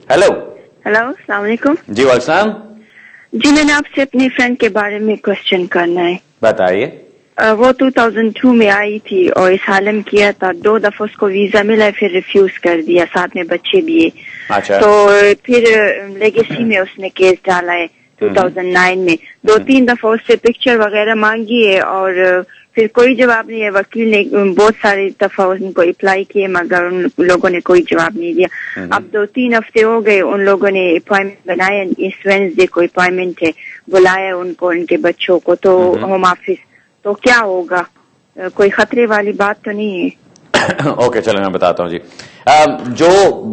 Hello hello, अस्सलाम वालेकुम। जी वालेकुम। जी मैंने आपसे अपनी फ्रेंड के बारे में क्वेश्चन करना है। बताइए। वो 2002 में आई थी और इसालम किया था, 2 दफा उसको वीजा मिला, फिर रिफ्यूज कर दिया, साथ में बच्चे भी है। अच्छा। तो फिर लेगेसी में उसने केस डाला है 2009 में। 2-3 दफा उससे पिक्चर वगैरह मांगी है और फिर कोई जवाब नहीं है। वकील ने बहुत सारी दफा उनको अप्लाई किए मगर उन लोगों ने कोई जवाब नहीं दिया। अब 2-3 हफ्ते हो गए, उन लोगों ने अपॉइंटमेंट बनाया, इस वेडनेसडे को अपॉइंटमेंट है, बुलाया उनको, उनके बच्चों को तो होम ऑफिस। तो क्या होगा? कोई खतरे वाली बात तो नहीं है? ओके चलो मैं बताता हूँ जी। जो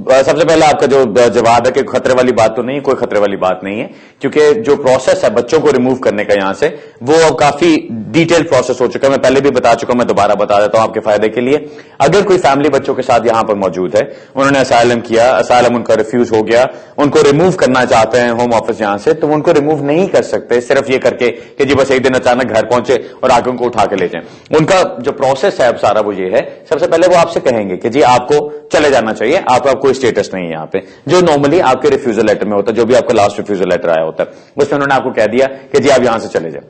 सबसे पहले आपका जो जवाब है कि खतरे वाली बात तो नहीं, कोई खतरे वाली बात नहीं है, क्योंकि जो प्रोसेस है बच्चों को रिमूव करने का यहां से, वो अब काफी डिटेल प्रोसेस हो चुका है। मैं पहले भी बता चुका हूं, मैं दोबारा बता देता हूं आपके फायदे के लिए। अगर कोई फैमिली बच्चों के साथ यहां पर मौजूद है, उन्होंने असाइलम किया, असाइलम उनका रिफ्यूज हो गया, उनको रिमूव करना चाहते हैं होम ऑफिस यहां से, तो उनको रिमूव नहीं कर सकते सिर्फ ये करके कि जी बस एक दिन अचानक घर पहुंचे और आगे उनको उठा के ले जाएं। उनका जो प्रोसेस है अब सारा वो ये है, सबसे पहले वो आपसे कहेंगे कि जी आपको चले जाना चाहिए, आपका कोई स्टेटस नहीं है यहाँ पे, जो नॉर्मली आपके रिफ्यूजल लेटर में होता है, जो भी आपका लास्ट रिफ्यूजल लेटर आया होता है उसमें उन्होंने आपको कह दिया कि जी आप यहां से चले जाए।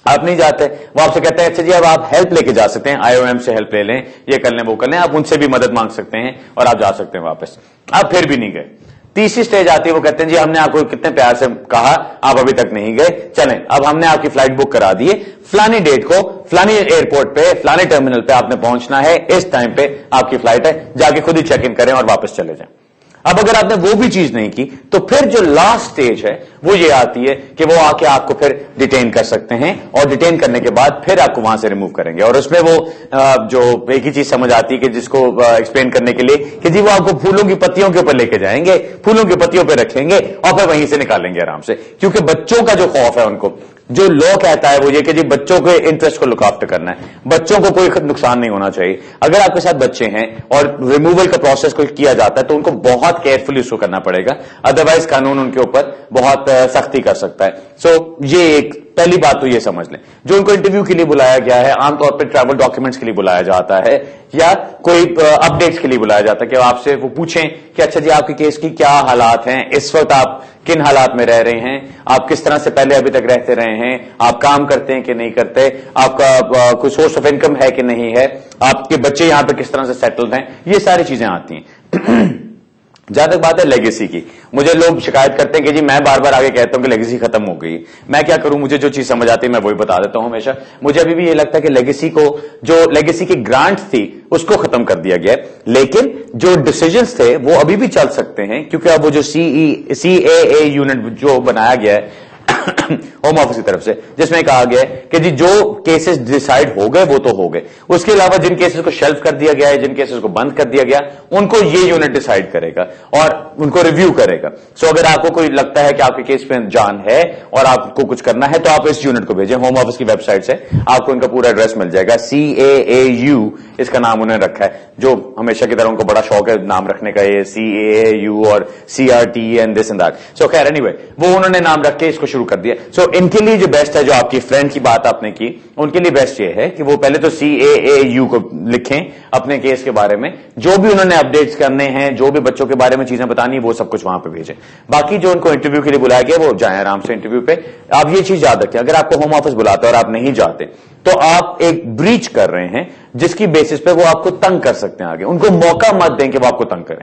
आप नहीं जाते, वो आपसे कहते हैं अच्छा जी अब आप हेल्प लेके जा सकते हैं, आईओएम से हेल्प ले लें, ये कर लें वो कर लें, आप उनसे भी मदद मांग सकते हैं और आप जा सकते हैं वापस। आप फिर भी नहीं गए। तीसरी स्टेज आती है, वो कहते हैं जी हमने आपको कितने प्यार से कहा, आप अभी तक नहीं गए, चलें अब हमने आपकी फ्लाइट बुक करा दी है, फलानी डेट को फलानी एयरपोर्ट पे फलानी टर्मिनल पे आपने पहुंचना है, इस टाइम पे आपकी फ्लाइट है, जाके खुद ही चेक इन करें और वापस चले जाएं। अब अगर आपने वो भी चीज नहीं की तो फिर जो लास्ट स्टेज है वो ये आती है कि वो आके आपको फिर डिटेन कर सकते हैं और डिटेन करने के बाद फिर आपको वहां से रिमूव करेंगे। और उसमें वो जो एक ही चीज समझ आती है कि जिसको एक्सप्लेन करने के लिए कि जी वो आपको फूलों की पत्तियों के ऊपर लेके जाएंगे, फूलों की पत्तियों पर रखेंगे और फिर वहीं से निकालेंगे आराम से, क्योंकि बच्चों का जो खौफ है उनको, जो लॉ कहता है वो ये कि जी बच्चों के इंटरेस्ट को लुक आफ्टर करना है, बच्चों को कोई नुकसान नहीं होना चाहिए। अगर आपके साथ बच्चे हैं और रिमूवल का प्रोसेस कोई किया जाता है तो उनको बहुत केयरफुली उसको करना पड़ेगा, अदरवाइज कानून उनके ऊपर बहुत सख्ती कर सकता है। सो ये एक पहली बात तो ये समझ लें। जो उनको इंटरव्यू के लिए बुलाया गया है, आमतौर पर ट्रैवल डॉक्यूमेंट्स के लिए बुलाया जाता है या कोई अपडेट्स के लिए बुलाया जाता है कि आपसे वो पूछें कि अच्छा जी आपके केस की क्या हालात हैं, इस वक्त आप किन हालात में रह रहे हैं, आप किस तरह से पहले अभी तक रहते रहे हैं, आप काम करते हैं कि नहीं करते, आपका कोई सोर्स ऑफ इनकम है कि नहीं है, आपके बच्चे यहां पर किस तरह से सेटल्ड हैं, ये सारी चीजें आती हैं। जहां तक बात है लेगेसी की, मुझे लोग शिकायत करते हैं कि जी मैं बार बार आगे कहता हूं कि लेगेसी खत्म हो गई। मैं क्या करूं, मुझे जो चीज समझ आती है मैं वही बता देता हूं हमेशा। मुझे अभी भी ये लगता है कि लेगेसी को, जो लेगेसी की ग्रांट थी उसको खत्म कर दिया गया है, लेकिन जो डिसीजंस थे वो अभी भी चल सकते हैं, क्योंकि अब वो जो CAA यूनिट जो बनाया गया है होम ऑफिस की तरफ से, जिसमें कहा गया है कि जी जो केसेस डिसाइड हो गए वो तो हो गए, उसके अलावा जिन केसेस को शेल्फ कर दिया गया है, जिन केसेस को बंद कर दिया गया, उनको ये यूनिट डिसाइड करेगा और उनको रिव्यू करेगा। सो अगर आपको कोई लगता है कि आपके केस में जान है और आपको कुछ करना है तो आप इस यूनिट को भेजें। होम ऑफिस की वेबसाइट से आपको इनका पूरा एड्रेस मिल जाएगा। CAAU इसका नाम उन्होंने रखा है, जो हमेशा की तरह उनको बड़ा शौक है नाम रखने का, ये CAAU और CRT and this and that. So खैर एनीवे वो उन्होंने नाम रख के इसको शुरू कर दिया। सो इनके लिए जो बेस्ट है, जो आपकी फ्रेंड की बात आपने की, उनके लिए बेस्ट ये है कि वो पहले तो CAAU को लिखें अपने केस के बारे में, जो भी उन्होंने अपडेट्स करने हैं, जो भी बच्चों के बारे में चीजें बतानी है वो सब कुछ वहां पे भेजें। बाकी जो उनको इंटरव्यू के लिए बुलाया गया वो जाएं आराम से इंटरव्यू पे। आप ये चीज याद रखें, अगर आपको होम ऑफिस बुलाता है और आप नहीं जाते तो आप एक ब्रीच कर रहे हैं जिसकी बेसिस पे वो आपको तंग कर सकते हैं आगे। उनको मौका मत दें कि वो आपको तंग करें,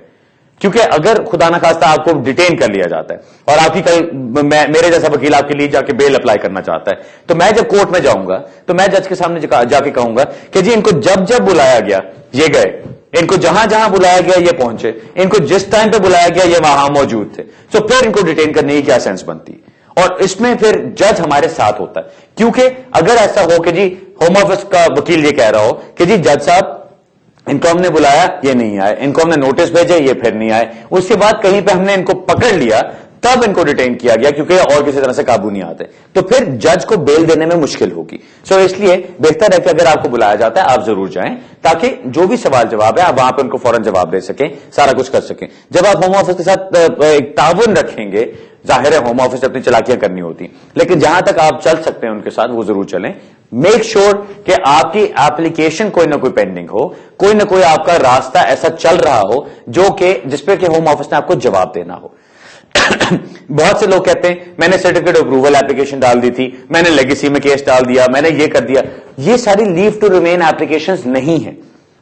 क्योंकि अगर खुदा ना खास्ता आपको डिटेन कर लिया जाता है और आपकी कल मेरे जैसा वकील आपके लिए जाके बेल अप्लाई करना चाहता है, तो मैं जब कोर्ट में जाऊंगा तो मैं जज के सामने जाके कहूंगा कि जी इनको जब जब बुलाया गया ये गए, इनको जहां जहां बुलाया गया ये पहुंचे, इनको जिस टाइम पे बुलाया गया ये वहां मौजूद थे। तो फिर इनको डिटेन करने की क्या सेंस बनती? और इसमें फिर जज हमारे साथ होता है, क्योंकि अगर ऐसा हो कि जी होम ऑफिस का वकील ये कह रहा हो कि जी जज साहब इनको हमने बुलाया ये नहीं आए, इनको हमने नोटिस भेजे ये फिर नहीं आए, उसके बाद कहीं पे हमने इनको पकड़ लिया تب ان کو ڈیٹین کیا گیا کیونکہ اور کسی طرح سے قابو نہیں آتے, تو پھر جج کو بیل دینے میں مشکل ہوگی. سو اس لیے بہتر ہے کہ اگر آپ کو بلایا جاتا ہے آپ ضرور جائیں, تاکہ جو بھی سوال جواب ہے آپ وہاں پہ ان کو فوراً جواب دے سکیں, سارا کچھ کر سکیں. جب آپ ہوم آفس کے ساتھ ایک تعاون رکھیں گے, ظاہر ہے ہوم آفس سے اپنی چلاکیاں کرنی ہوتی ہیں, لیکن جہاں تک آپ چل سکتے ہیں ان کے ساتھ وہ ضرور چلیں. میک شیور کہ آپ کی ایپلیکیشن کوئی نہ کوئی پینڈنگ ہو, کوئی نہ کوئی آپ کا راستہ ایسا چل رہا ہو جو کہ جس پہ کہ ہوم آفس نے آپ کو جواب دینا ہو. بہت سے لوگ کہتے ہیں میں نے سرٹیفکیٹ اپروول ایپلیکیشن ڈال دی تھی, میں نے لیگیسی میں کیس ڈال دیا, میں نے یہ کر دیا. یہ ساری لیو ٹو ریمین ایپلیکیشنز نہیں ہیں.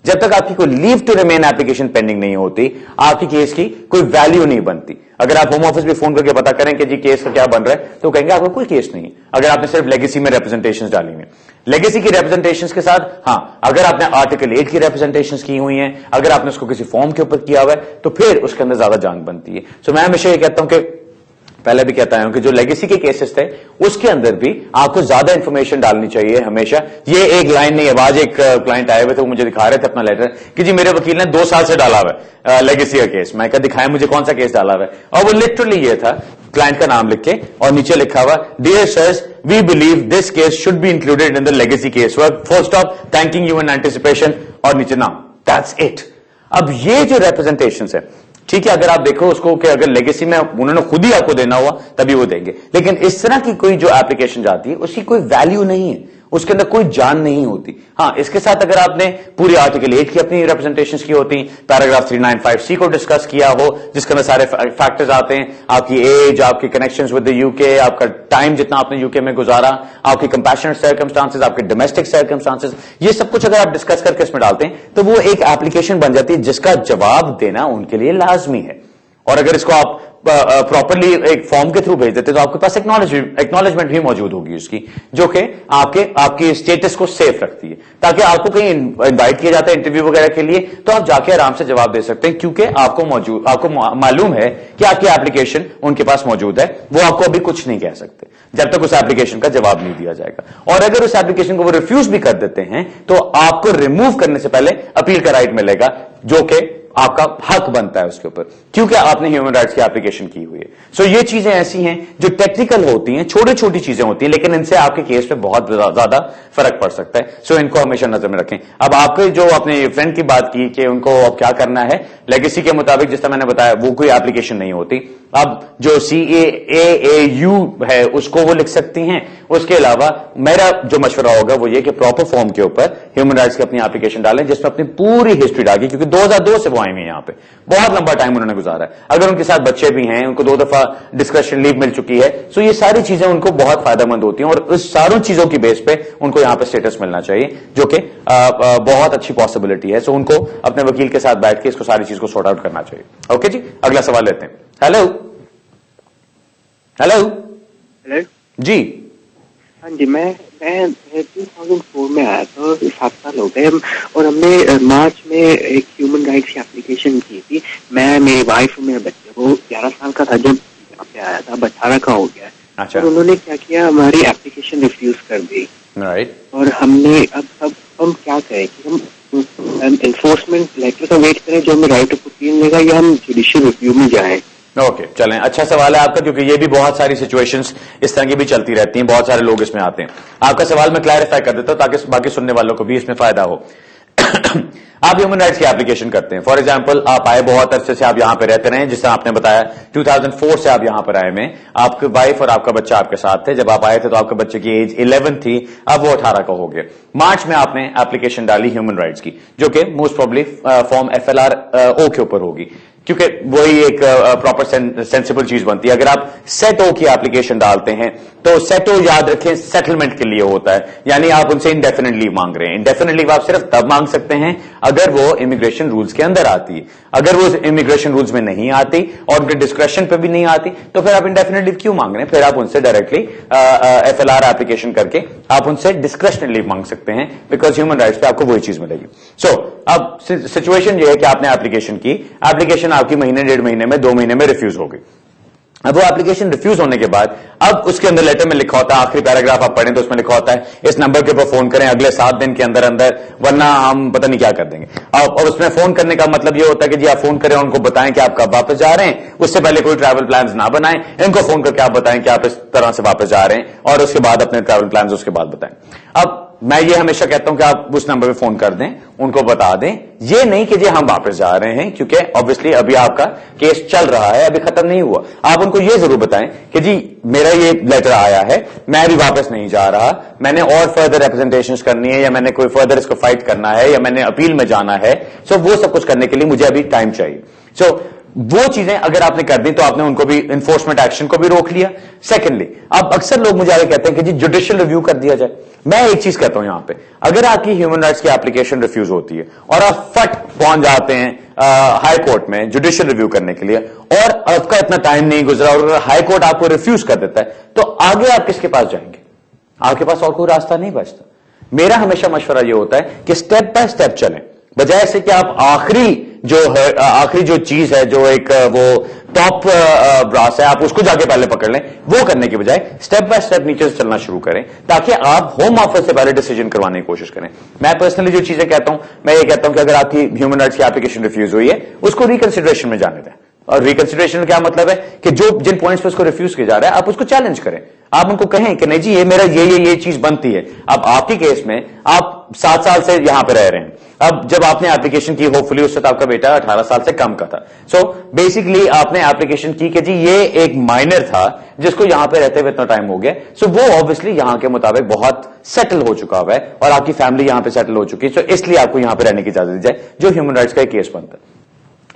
جب تک آپ کی کوئی لیو ٹو ریمین ایپلیکیشن پینڈنگ نہیں ہوتی, آپ کی کیس کی کوئی ویلیو نہیں بنتی. اگر آپ ہوم آفس بھی فون کر کے پتا کریں کہ جی کیس کا کیا بن رہا ہے, تو کہیں گے آپ کا کوئی کیس نہیں ہے اگر آپ نے صرف لیگیسی میں ریپرزنٹیشن ڈالی ہوئی. لیگیسی کی ریپرزنٹیشن کے ساتھ ہاں, اگر آپ نے آرٹیکل 8 کی ریپرزنٹیشن کی ہوئی ہیں, اگر آپ نے اس کو کسی فارم کے اوپر کیا ہوا ہے, تو پھر اس کے اندر زیادہ جان بنتی ہے. سو میں ہمیشہ یہ کہتا ہوں کہ پہلے بھی کہتا ہوں کہ جو لیگیسی کے کیسز تھے اس کے اندر بھی آپ کو زیادہ انفارمیشن ڈالنی چاہیے ہمیشہ. یہ ایک لائن نہیں ہے. آج ایک کلائنٹ آئے ہوئے تھے, وہ مجھے دکھا رہے تھے اپنا لیٹر کہ جی میرے وکیل نے 2 سال سے ڈالا ہوا ہے لیگیسی کا کیس. میں کہا دکھائیں مجھے کون سا کیس ڈالا ہوا ہے, اور وہ لٹرلی یہ تھا, کلائنٹ کا نام لکھ کے اور نیچے لکھا ہوا dear sirs we believe this case should be included in the legacy case work, full stop, thanking you in anticipation, اور نیچے نام. That's it. اب یہ جو ریپرزنٹیشن ہے ٹھیک ہے, اگر آپ دیکھو اس کو کہ اگر لیگیسی میں انہوں نے خود ہی آپ کو دینا ہوا تبھی وہ دیں گے, لیکن اس طرح کی کوئی جو ایپلیکیشن جاتی ہے اس کی کوئی ویلیو نہیں ہے, اس کے اندر کوئی جان نہیں ہوتی. ہاں, اس کے ساتھ اگر آپ نے پوری آرٹیکل 8 کی اپنی ریپرزنٹیشن کی ہوتی, پیراگراف 395C کو ڈسکس کیا ہو جس کے اندر سارے فیکٹرز آتے ہیں, آپ کی ایج, آپ کی کنیکشنز ود دی UK, آپ کا ٹائم جتنا آپ نے UK میں گزارا, آپ کی کمپیشنیٹ سرکمسٹانسز, آپ کے ڈومیسٹک سرکمسٹانسز, یہ سب کچھ اگر آپ ڈسکس کر کے اس میں ڈالتے ہیں تو وہ ایک ایپلیکیشن بن جاتی ہے جس کا جواب دینا ان کے لیے لازمی ہے. اور اگر اس کو آپ پراپرلی ایک فارم کے تھرو بھیج دیتے تو آپ کے پاس ایکنالجمنٹ بھی موجود ہوگی اس کی, جو کہ آپ کے اسٹیٹس کو سیف رکھتی ہے, تاکہ آپ کو کہیں انوائٹ کیا جاتا ہے انٹرویو وغیرہ کے لیے تو آپ جا کے آرام سے جواب دے سکتے ہیں, کیونکہ آپ کو معلوم ہے کہ آپ کی ایپلیکیشن ان کے پاس موجود ہے. وہ آپ کو ابھی کچھ نہیں کہہ سکتے جب تک اس ایپلیکیشن کا جواب نہیں دیا جائے گا. اور اگر اس ایپلیکیشن کو وہ ریفیوز بھی کر دیتے ہیں تو آپ کو ریموو کرنے سے پہلے اپیل کا رائٹ ملے گا, جو کہ آپ کا حق بنتا ہے اس کے اوپر, کیونکہ آپ نے ہیومن رائٹس کی ایپلیکیشن کی ہوئی ہے. سو یہ چیزیں ایسی ہیں جو ٹیکنیکل ہوتی ہیں, چھوٹی چھوٹی چیزیں ہوتی ہیں, لیکن ان سے آپ کے کیس پہ بہت زیادہ فرق پڑ سکتا ہے. سو ان کو ہمیشہ نظر میں رکھیں. اب آپ کے جو اپنے فرینڈ کی بات کی کہ ان کو اب کیا کرنا ہے, لیگیسی کے مطابق جس طرح میں نے بتایا وہ کوئی ایپلیکیشن نہیں ہوتی. اب جو CAAAU ہے اس کو وہ لکھ سکتی ہیں. اس کے علاوہ میرا جو مشورہ ہوگا وہ یہ کہ پراپر فارم کے اوپر ہیومن رائٹس کی اپنی ایپلیکیشن ڈالیں جس میں اپنی پوری ہسٹری ڈالی, کیونکہ 2002 سے وہ آئے ہوئے ہیں یہاں پہ, بہت لمبا ٹائم انہوں نے گزارا ہے. اگر ان کے ساتھ بچے بھی ہیں, ان کو 2 دفعہ ڈسکریشن لیو مل چکی ہے, سو یہ ساری چیزیں ان کو بہت فائدہ مند ہوتی ہیں, اور اس ساروں چیزوں کی بیس پہ ان کو یہاں پہ اسٹیٹس ملنا چاہیے, جو کہ بہت اچھی پاسبلٹی ہے. سو ان کو اپنے وکیل کے ساتھ بیٹھ کے اس کو ساری چیز کو سارٹ آؤٹ کرنا چاہیے. اوکے جی, اگلا سوال لیتے ہیں. ہیلو جی. ہاں جی, میں 2004 میں آیا تھا, 7 سال ہو گئے, اور ہم نے مارچ میں ایک ہیومن رائٹس کی اپلیکیشن کی تھی. میں, میری وائف اور میرے بچے, وہ 11 سال کا تھا جب یہاں پہ آیا تھا, اب 18 کا ہو گیا. اچھا. اور انہوں نے کیا کیا, ہماری اپلیکیشن ریفیوز کر دی. رائٹ. اور ہم نے اب ہم کیا کریں کہ ہم انفورسمنٹ لیٹر کا ویٹ کریں جو ہمیں رائٹ آف اپیل ملے گا, یا ہم جوڈیشل ریویو میں جائیں. اوکے, چلیں, اچھا سوال ہے آپ کا, کیونکہ یہ بھی بہت ساری سچویشنز اس طرح کی بھی چلتی رہتی ہیں, بہت سارے لوگ اس میں آتے ہیں. آپ کا سوال میں کلیریفائی کر دیتا ہوں تاکہ باقی سننے والوں کو بھی اس میں فائدہ ہو. آپ ہیومن رائٹس کی ایپلیکیشن کرتے ہیں, فار ایگزامپل آپ آئے, بہت عرصے سے آپ یہاں پہ رہتے رہے, جس طرح آپ نے بتایا 2004 سے آپ یہاں پر آئے میں, آپ کی وائف اور آپ کا بچہ آپ کے ساتھ تھے. جب آپ آئے تھے تو آپ کے بچے کی ایج 11 تھی, اب وہ 18 کا ہو گیا. مارچ میں آپ نے ایپلیکیشن ڈالی ہیومن رائٹس کی, جو کہ موسٹ پروبلی فارم FLRO کے اوپر ہوگی, کیونکہ وہی ایک پراپر سینسیبل چیز بنتی ہے. اگر آپ سیٹ او کی ایپلیکیشن ڈالتے ہیں تو سیٹ او یاد رکھیں سیٹلمنٹ کے لیے ہوتا ہے, یعنی آپ ان سے انڈیفینٹ لیو مانگ رہے ہیں. انڈیفینٹ لیو آپ صرف تب مانگ سکتے ہیں اگر وہ امیگریشن رولز کے اندر آتی ہے. اگر وہ امیگریشن رولز میں نہیں آتی اور ان کے ڈسکریشن پہ بھی نہیں آتی تو پھر آپ انڈیفینٹ لیو کیوں مانگ رہے ہیں؟ پھر آپ ان سے ڈائریکٹلی FLR ایپلیکیشن کر کے آپ ان سے ڈسکریشنل لیو مانگ سکتے ہیں, بیکاز ہیومن رائٹس پہ آپ کو وہی چیز ملے گی. سو اب سچویشن یہ ہے کہ آپ نے ایپلیکیشن کی, ایپلیکیشن آپ کی مہینے 1.5 مہینے میں 2 مہینے میں ریفیوز ہو گئی. अब वो एप्लीकेशन रिफ्यूज होने के बाद अब उसके अंदर लेटर में लिखा होता है, आखिरी पैराग्राफ आप पढ़ें तो उसमें लिखा होता है इस नंबर के ऊपर फोन करें अगले 7 दिन के अंदर अंदर, वरना हम पता नहीं क्या कर देंगे। और उसमें फोन करने का मतलब ये होता है कि जी आप फोन करें, उनको बताएं कि आप कब वापस जा रहे हैं, उससे पहले कोई ट्रैवल प्लान्स ना बनाएं, इनको फोन करके आप बताएं कि आप इस तरह से वापस जा रहे हैं और उसके बाद अपने ट्रैवल प्लान्स उसके बाद बताएं। अब मैं ये हमेशा कहता हूं कि आप उस नंबर पे फोन कर दें, उनको बता दें, ये नहीं कि जी हम वापस जा रहे हैं, क्योंकि ऑब्वियसली अभी आपका केस चल रहा है, अभी खत्म नहीं हुआ। आप उनको ये जरूर बताएं कि जी मेरा ये लेटर आया है, मैं अभी वापस नहीं जा रहा, मैंने और फर्दर रिप्रेजेंटेशंस करनी है, या मैंने कोई फर्दर इसको फाइट करना है, या मैंने अपील में जाना है, सो वो सब कुछ करने के लिए मुझे अभी टाइम चाहिए। सो वो चीजें अगर आपने कर दी तो आपने उनको भी इन्फोर्समेंट एक्शन को भी रोक लिया। सेकेंडली, अब अक्सर लोग मुझे आगे कहते हैं कि जी जुडिशियल रिव्यू कर दिया जाए। मैं एक चीज कहता हूं यहां पे, अगर आपकी ह्यूमन राइट्स की एप्लीकेशन रिफ्यूज होती है और आप फट पहुंच जाते हैं हाई कोर्ट में जुडिशियल रिव्यू करने के लिए और आपका इतना टाइम नहीं गुजरा और हाई कोर्ट आपको रिफ्यूज कर देता है, तो आगे आप किसके पास जाएंगे? आपके पास और कोई रास्ता नहीं बचता। मेरा हमेशा मशवरा यह होता है कि स्टेप बाय स्टेप चलें, बजाय से कि आप आखिरी जो चीज है, जो एक वो टॉप ब्रास है, आप उसको जाके पहले पकड़ लें। वो करने के बजाय स्टेप बाय स्टेप नीचे से चलना शुरू करें, ताकि आप होम ऑफिस से पहले डिसीजन करवाने की कोशिश करें। मैं पर्सनली जो चीजें कहता हूं, मैं ये कहता हूं कि अगर आपकी ह्यूमन राइट्स की एप्लीकेशन रिफ्यूज हुई है, उसको रिकंसिडरेशन में जाने दें। और रिकंसिडरेशन क्या मतलब है कि जो जिन पॉइंट्स पे उसको रिफ्यूज किया जा रहा है, आप उसको चैलेंज करें। आप उनको कहें कि नहीं जी ये मेरा ये चीज बनती है। अब आपके केस में आप 7 साल से यहां पे रह रहे हैं, अब जब आपने एप्लीकेशन की, होपफुली उससे तो आपका बेटा 18 साल से कम का था, सो बेसिकली आपने एप्लीकेशन की कि जी ये एक माइनर था जिसको यहां पे रहते हुए इतना टाइम हो गया, सो वो ऑब्वियसली यहां के मुताबिक बहुत सेटल हो चुका हुआ है और आपकी फैमिली यहां पे सेटल हो चुकी है, सो इसलिए आपको यहां पे रहने की इजाजत दी जाए, जो ह्यूमन राइट्स का एक केस बनता है।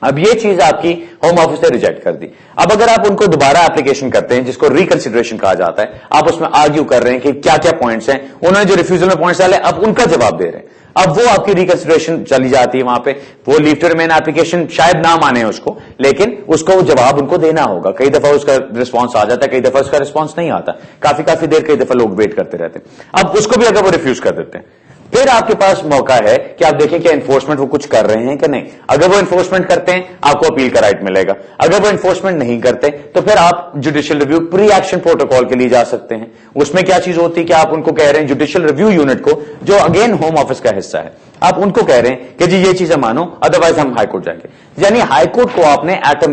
अब ये चीज आपकी होम ऑफिस ने रिजेक्ट कर दी। अब अगर आप उनको दोबारा एप्लीकेशन करते हैं, जिसको रिकंसिडरेशन कहा जाता है, आप उसमें आर्ग्यू कर रहे हैं कि क्या क्या पॉइंट्स हैं, उन्होंने जो रिफ्यूजल में पॉइंट्स डाले अब उनका जवाब दे रहे हैं, अब वो आपकी रिकंसिडरेशन चली जाती है। वहां पे वो लीव टू रिमेन एप्लीकेशन शायद ना माने उसको, लेकिन उसको जवाब उनको देना होगा। कई दफा उसका रिस्पांस आ जाता है, कई दफा उसका रिस्पांस नहीं आता, काफी देर कई दफा लोग वेट करते रहते हैं। अब उसको भी अगर वो रिफ्यूज कर देते हैं, फिर आपके पास मौका है कि आप देखें कि एनफोर्समेंट वो कुछ कर रहे हैं कि नहीं। अगर वो एनफोर्समेंट करते हैं, आपको अपील का राइट मिलेगा। अगर वो एनफोर्समेंट नहीं करते तो फिर आप judicial review pre action protocol के लिए जा सकते हैं। उसमें क्या चीज होती है कि आप उनको कह रहे हैं, जुडिशियल रिव्यू यूनिट को, जो अगेन होम ऑफिस का हिस्सा है, आप उनको कह रहे हैं कि जी ये चीजें मानो, अदरवाइज हम हाईकोर्ट जाएंगे। यानी हाईकोर्ट को आपने as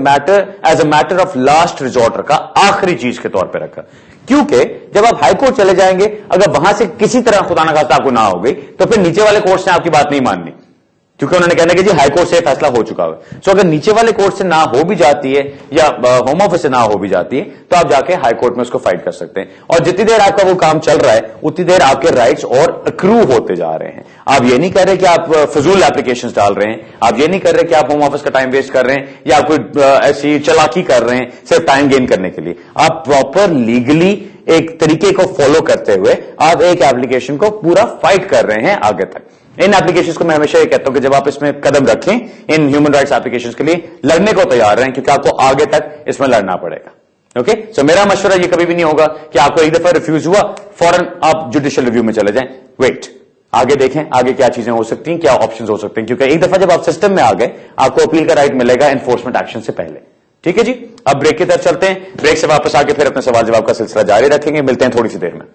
a matter of last resort रखा, आखिरी चीज के तौर पर रखा। क्योंकि जब आप हाईकोर्ट चले जाएंगे, अगर वहां से किसी तरह खुदा न खास्ता आपको ना हो गई, तो फिर नीचे वाले कोर्ट से आपकी बात नहीं माननी, क्योंकि उन्होंने कहना कि जी हाईकोर्ट से फैसला हो चुका है। सो अगर नीचे वाले कोर्ट से ना हो भी जाती है या होम ऑफिस से ना हो भी जाती है, तो आप जाके हाईकोर्ट में उसको फाइट कर सकते हैं। और जितनी देर आपका वो काम चल रहा है, उतनी देर आपके राइट्स और अक्रू होते जा रहे हैं। आप ये नहीं कर रहे कि आप फजूल एप्लीकेशंस डाल रहे हैं, आप ये नहीं कर रहे कि आप होम ऑफिस का टाइम वेस्ट कर रहे हैं या आप कोई ऐसी चालाकी कर रहे हैं सिर्फ टाइम गेन करने के लिए। आप प्रॉपर लीगली एक तरीके को फॉलो करते हुए आप एक एप्लीकेशन को पूरा फाइट कर रहे हैं आगे तक। इन एप्लीकेशंस को मैं हमेशा ये कहता हूं कि जब आप इसमें कदम रखें, इन ह्यूमन राइट्स एप्लीकेशंस के लिए लड़ने को तैयार रहें, क्योंकि आपको आगे तक इसमें लड़ना पड़ेगा। ओके, सो मेरा मशवरा ये कभी भी नहीं होगा कि आपको एक दफा रिफ्यूज हुआ फौरन आप जुडिशियल रिव्यू में चले जाएं। वेट, आगे देखें आगे क्या चीजें हो सकती हैं, क्या ऑप्शंस हो सकते हैं, क्योंकि एक दफा जब आप सिस्टम में आ गए, आपको अपील का राइट मिलेगा एनफोर्समेंट एक्शन से पहले। ठीक है जी, अब ब्रेक की तरफ चलते हैं। ब्रेक से वापस आके फिर अपने सवाल जवाब का सिलसिला जारी रखेंगे। मिलते हैं थोड़ी सी देर में।